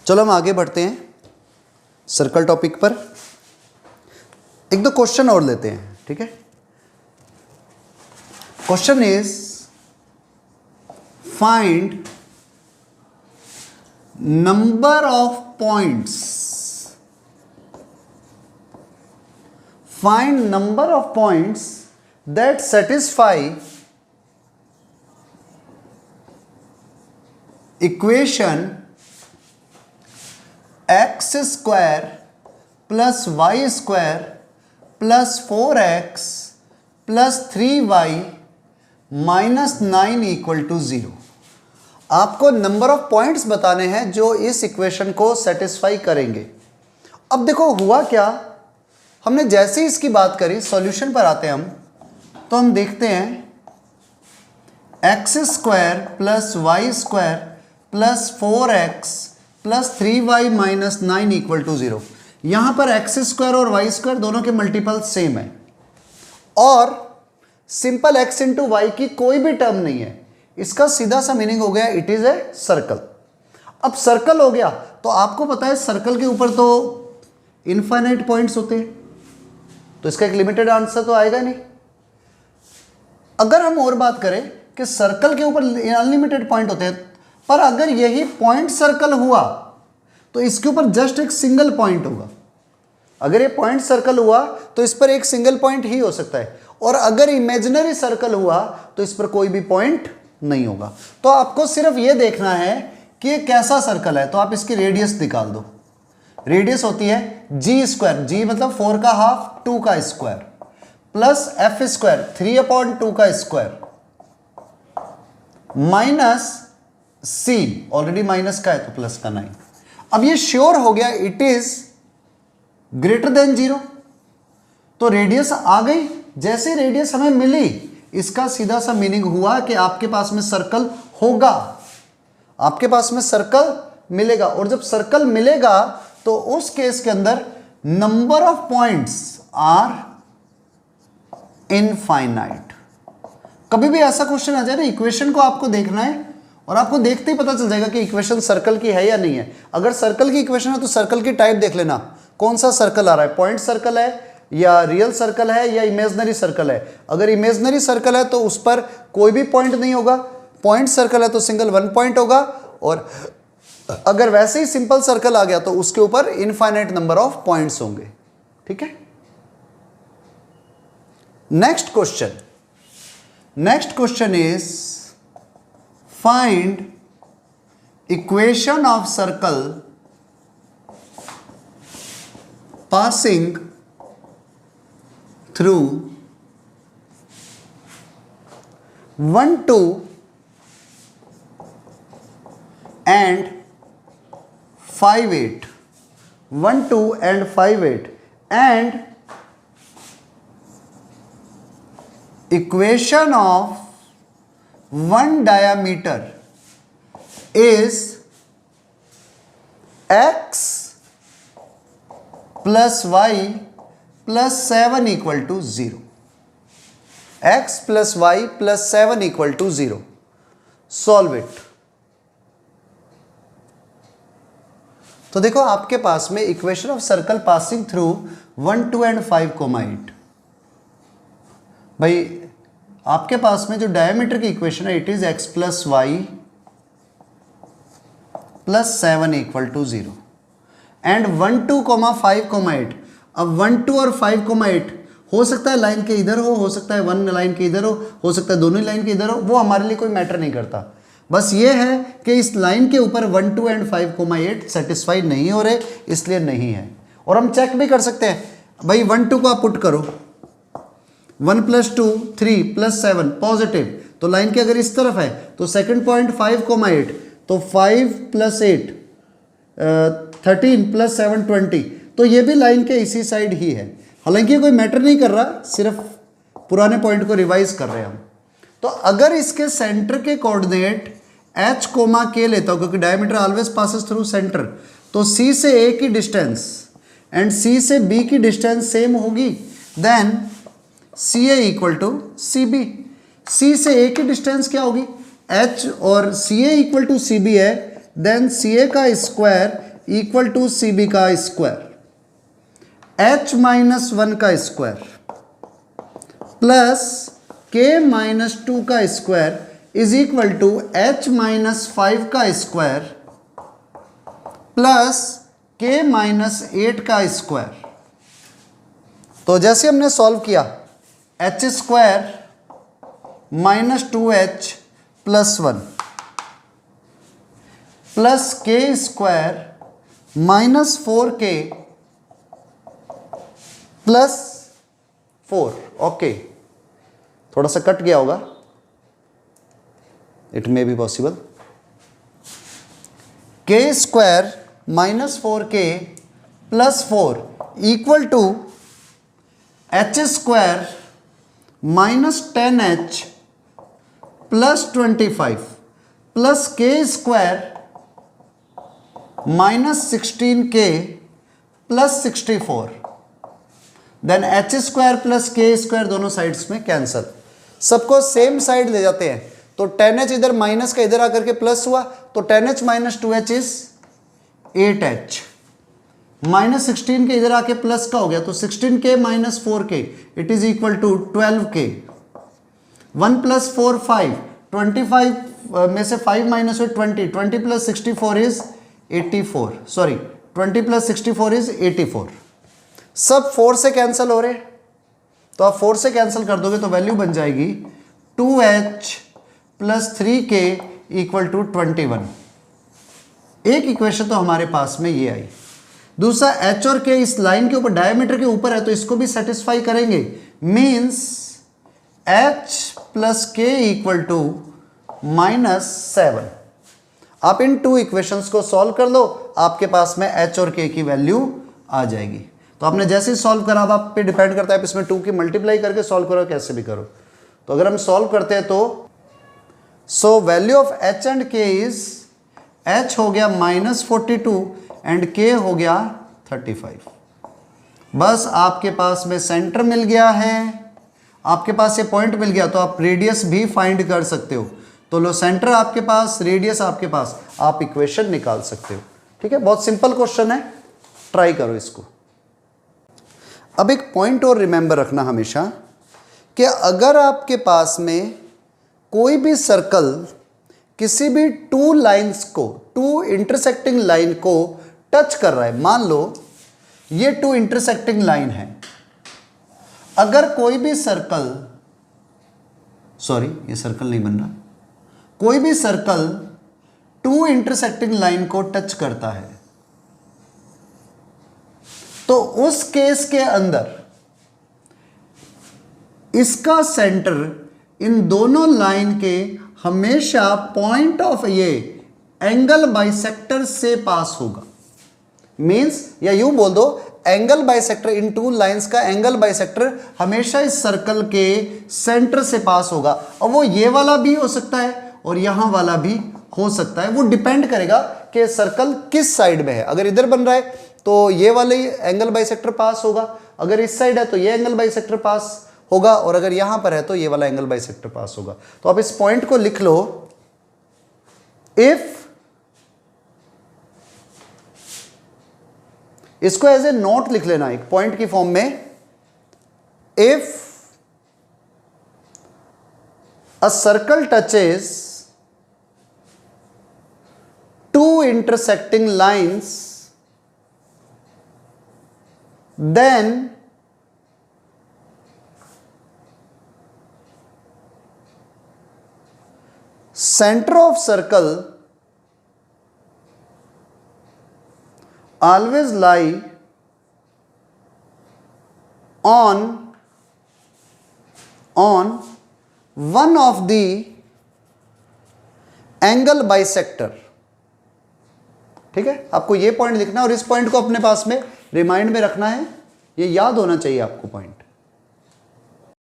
चलो हम आगे बढ़ते हैं सर्कल टॉपिक पर। एक दो क्वेश्चन और लेते हैं, ठीक है। Question is find number of points, find number of points that satisfy equation x square plus y square plus 4x plus 3y minus 9 equal to 0। आपको नंबर ऑफ पॉइंट्स बताने हैं जो इस इक्वेशन को सेटिस्फाई करेंगे। अब देखो हुआ क्या, हमने जैसे ही इसकी बात करी, सॉल्यूशन पर आते हैं हम, तो हम देखते हैं x square plus y square plus 4x plus 3y minus 9 equal to 0। यहां पर एक्स स्क्वायर और वाई स्क्वायर दोनों के मल्टीपल सेम है और सिंपल x इंटू वाई की कोई भी टर्म नहीं है। इसका सीधा सा मीनिंग हो गया इट इज ए सर्कल। अब सर्कल हो गया तो आपको पता है सर्कल के ऊपर तो इनफाइनाइट पॉइंट्स होते हैं, तो इसका एक लिमिटेड आंसर तो आएगा नहीं। अगर हम और बात करें कि सर्कल के ऊपर अनलिमिटेड पॉइंट होते हैं, पर अगर यही पॉइंट सर्कल हुआ तो इसके ऊपर जस्ट एक सिंगल पॉइंट होगा। अगर ये पॉइंट सर्कल हुआ तो इस पर एक सिंगल पॉइंट ही हो सकता है, और अगर इमेजिनरी सर्कल हुआ तो इस पर कोई भी पॉइंट नहीं होगा। तो आपको सिर्फ ये देखना है कि ये कैसा सर्कल है, तो आप इसकी रेडियस निकाल दो। रेडियस होती है जी स्क्वायर, जी मतलब 4 का हाफ 2 का स्क्वायर प्लस एफ स्क्वायर 3/2 का स्क्वायर माइनस सी, ऑलरेडी माइनस का है तो प्लस का 9। अब ये श्योर हो गया इट इज ग्रेटर देन 0, तो रेडियस आ गई। जैसे रेडियस हमें मिली, इसका सीधा सा मीनिंग हुआ कि आपके पास में सर्कल होगा, आपके पास में सर्कल मिलेगा। और जब सर्कल मिलेगा तो उस केस के अंदर number of points are infinite. कभी भी ऐसा क्वेश्चन आ जाए ना, इक्वेशन को आपको देखना है और आपको देखते ही पता चल जाएगा कि इक्वेशन सर्कल की है या नहीं है। अगर सर्कल की इक्वेशन है तो सर्कल की टाइप देख लेना, कौन सा सर्कल आ रहा है, पॉइंट सर्कल है या रियल सर्कल है या इमेजिनरी सर्कल है। अगर इमेजिनरी सर्कल है तो उस पर कोई भी पॉइंट नहीं होगा, पॉइंट सर्कल है तो सिंगल 1 पॉइंट होगा, और अगर वैसे ही सिंपल सर्कल आ गया तो उसके ऊपर इनफाइनाइट नंबर ऑफ पॉइंट्स होंगे, ठीक है। Next question is find equation of circle passing through 1, 2 and 5, 8, 1, 2 and 5, 8, and equation of one diameter is x plus y plus 7 equal to 0. x plus y plus 7 equal to 0. Solve it. तो देखो आपके पास में equation of circle passing through 1, 2 and 5, 8। भाई आपके पास में जो diameter की equation है it is x plus y plus 7 equal to 0 and 1, 2, 5, 8। अब 1, 2 और 5, 8 हो सकता है लाइन के इधर हो सकता है 1 लाइन के इधर हो सकता है दोनों ही लाइन के इधर हो, वो हमारे लिए कोई मैटर नहीं करता। बस ये है कि इस लाइन के ऊपर 1, 2 and 5, 8 सेटिस्फाई नहीं हो रहे, इसलिए नहीं है। और हम चेक भी कर सकते हैं, भाई 1, 2 को आप पुट करो, 1 + 2 3 + 7 पॉजिटिव, तो लाइन के अगर इस तरफ है तो सेकंड पॉइंट 5, 8, तो 5 + 8 13 + 7 20, तो ये भी लाइन के इसी साइड ही है। हालांकि कोई मैटर नहीं कर रहा, सिर्फ पुराने पॉइंट को रिवाइज कर रहे हैं हम। तो अगर इसके सेंटर के कोऑर्डिनेट h, k लेता हूं, क्योंकि diameter always passes through centre, तो c से a की डिस्टेंस एंड c से b की डिस्टेंस सेम होगी, देन CA = CB। C से A की डिस्टेंस क्या होगी, h, और CA = CB है, देन CA का square equal to C B का स्क्वायर, h माइनस 1 का स्क्वायर प्लस k माइनस 2 का square is equal to h minus 5 का स्क्वायर प्लस k माइनस 8 का स्क्वायर। तो जैसे हमने सॉल्व किया, h square minus 2h plus 1 plus k square minus 4k plus 4। Okay, थोड़ा सा कट गया होगा, it may be possible. k square minus 4k plus 4 equal to h square minus 10h plus 25 plus k square minus 16k plus 64। Then h square plus k square दोनों sides में cancel, सबको same side ले जाते हैं। तो 10h इधर minus का इधर आकर के प्लस हुआ, तो 10h minus 2h is 8h, minus 16 के इधर आके प्लस का हो गया, तो 16k minus 4k it is equal to 12k। 1 plus 4 5, 25 में से 5 माइनस हुए 20, 20 plus 64 is 84, sorry 20 plus 64 is 84। सब 4 से कैंसिल हो रहे, तो आप 4 से कैंसिल कर दोगे तो वैल्यू बन जाएगी 2h plus 3k equal to 21। एक इक्वेशन तो हमारे पास में ये आई। दूसरा, h और k इस लाइन के ऊपर डायमीटर के ऊपर है, तो इसको भी सेटिस्फाई करेंगे। Means h plus k equal to -7। आप इन 2 इक्वेशंस को सॉल्व कर लो, आपके पास में h और k की वैल्यू आ जाएगी। तो आपने जैसे ही सॉल्व करा, आप पे डिपेंड करता है, आप इसमें 2 की मल्टीप्लाई करके सॉल्व करो, कैसे भी करो। तो अगर हम सॉल्व करते हैं तो so value of h and k is, h हो गया -42 एंड k हो गया 35। बस आपके पास में सेंटर मिल गया है, आपके पास ये पॉइंट मिल गया, तो आप रेडियस भी फाइंड कर सकते हो। तो लो, सेंटर आपके पास, रेडियस आपके पास, आप इक्वेशन निकाल सकते हो। ठीक है, बहुत सिंपल क्वेश्चन है, ट्राई करो इसको। अब एक पॉइंट और रिमेंबर रखना हमेशा कि अगर आपके पास में कोई भी सर्कल किसी भी 2 लाइंस को, 2 इंटरसेक्टिंग लाइन को टच कर रहा है, मान लो ये 2 इंटरसेक्टिंग लाइन है, अगर कोई भी सर्कल, सॉरी ये सर्कल नहीं बन रहा, कोई भी सर्कल 2 इंटरसेक्टिंग लाइन को टच करता है, तो उस केस के अंदर इसका सेंटर इन दोनों लाइन के हमेशा पॉइंट ऑफ ये एंगल बाइसेक्टर से पास होगा। मींस, या यूं बोल दो, एंगल बाइसेक्टर इन 2 लाइंस का एंगल बाइसेक्टर हमेशा इस सर्कल के सेंटर से पास होगा। और वो ये वाला भी हो सकता है और यहां वाला भी हो सकता है, वो डिपेंड करेगा कि सर्कल किस साइड में है। अगर इधर बन रहा है तो ये वाले एंगल बाइसेक्टर पास होगा, अगर इस साइड है तो ये एंगल बाइसेक्टर पास होगा, और अगर यहां पर है तो ये वाला एंगल बाइसेक्टर पास होगा। तो आप इस पॉइंट को लिख लो, इफ, इसको एज ए नोट लिख लेना एक पॉइंट की फॉर्म में, if a circle touches 2 intersecting lines, then center of circle always lie on one of the angle bisector। ठीक है, आपको ये पॉइंट लिखना है और इस पॉइंट को अपने पास में रिमाइंड में रखना है, ये याद होना चाहिए आपको पॉइंट।